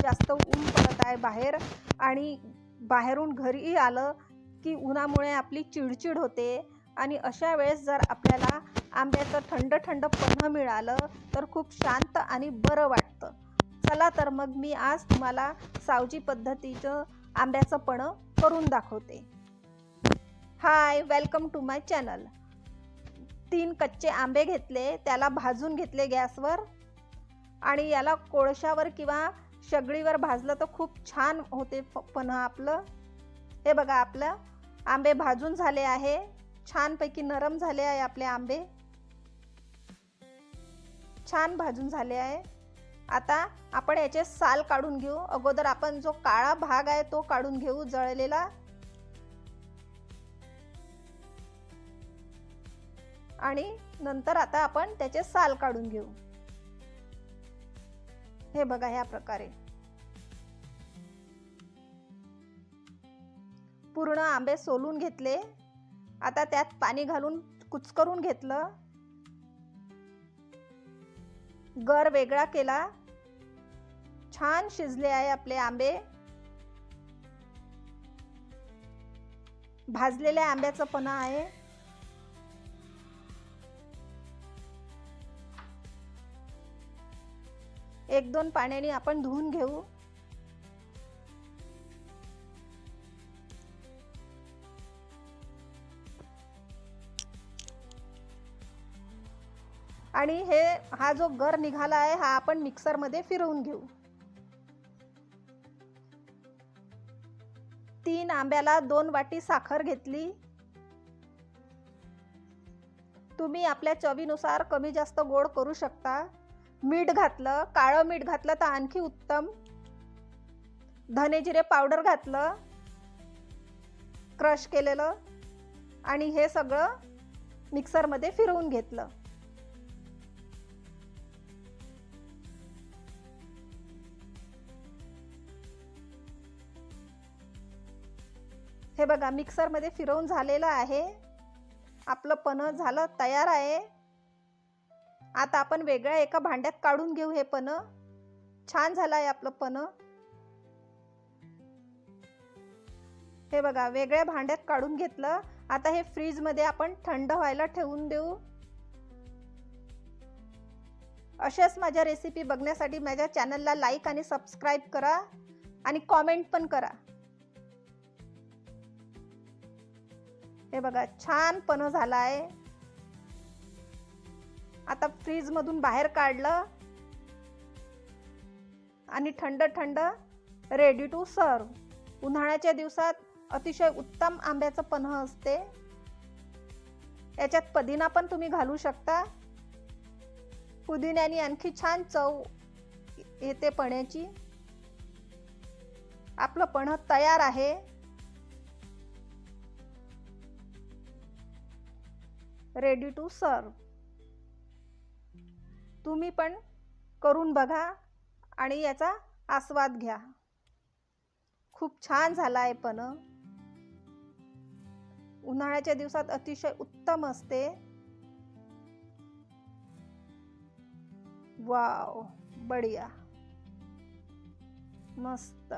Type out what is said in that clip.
जास्त ऊन पडत आहे बाहेर, आणि बाहेरून घरी आलं की उन्हामुळे आपली चिडचिड होते, आणि अशा वेळेस जर आपल्याला आंब्याचं थंड थंड पन्ह मिळालं तर खूप शांत आणि बरं वाटतं. चला तर मग मी आज तुम्हाला सावजी पद्धतीचं आंब्याचं पन्ह करून दाखवते. हाय, वेलकम टू माय चॅनल. 3 कच्चे आंबे घेतले, त्याला भाजून घेतले गॅसवर, आणि याला कोळशावर किंवा शेगडीवर भाजलं तर खूप छान होते पन्ह आपलं. हे बघा, आपलं आंबे भाजून झाले आहे, छानपैकी नरम झाले आहे आपले आंबे, छान भाजून झाले आहे. आता आपण याचे साल काढून घेऊ. अगोदर आपण जो काळा भाग आहे तो काढून घेऊ, जळलेला, आणि नंतर आता आपण त्याचे साल काढून घेऊ. हे बघा, ह्या प्रकारे पूर्ण आंबे सोलून घेतले. आता त्यात पाणी घालून कुचकरून घेतलं, गर वेगळा केला. छान शिजले आहे आपले आंबे. भाजलेल्या आंब्याचं पन्ह आहे. एक दोन पाण्याने आपण धुवून घेऊ. आणि हा जो गर निघाला आहे हा आपण मिक्सर मध्ये फिरवून घेऊ. 3 आंब्याला 2 वाटी साखर घेतली. तुम्ही आपल्या चवीनुसार कमी जास्त गोड करू शकता. मीठ घातलं, काळं मीठ घातलं तर आणखी उत्तम. धने जिरे पावडर घातलं, क्रश केलेलं, आणि हे सगळं मिक्सर मध्ये फिरवून घेतलं. हे बघा, मिक्सर मध्ये फिरवून झालेलं आहे. आपलं पन्ह झालं, तयार आहे. आता आपण वेगळ्या एका भांड्यात काढून घेऊ हे पन्ह. छान झालं आहे आपलं पन्ह. हे बघा, वेगळ्या भांड्यात काढून घेतलं. आता हे फ्रीज मध्ये आपण थंड व्हायला ठेवून देऊ. अशाच माझ्या रेसिपी बघण्यासाठी माझ्या चॅनलला लाईक आणि सबस्क्राईब करा, आणि कॉमेंट पण करा. हे बघा, छान पन्ह झाला आहे. आता फ्रीज मधून बाहेर काढलं, आणि थंड थंड रेडी टू सर्व. उन्हाळ्याच्या दिवसात अतिशय उत्तम आंब्याचं पन्ह असते. याच्यात पुदिना पण तुम्ही घालू शकता. पुदिन्याने आणखी छान चव येते पन्ह्याची. आपलं पन्ह तयार आहे. Ready to serve. तुम्ही पण करून बघा आणि याचा आस्वाद घ्या. खूप छान झाला आहे पन्ह. उन्हाळ्याच्या दिवसात अतिशय उत्तम असते. वाव, बढिया, मस्त.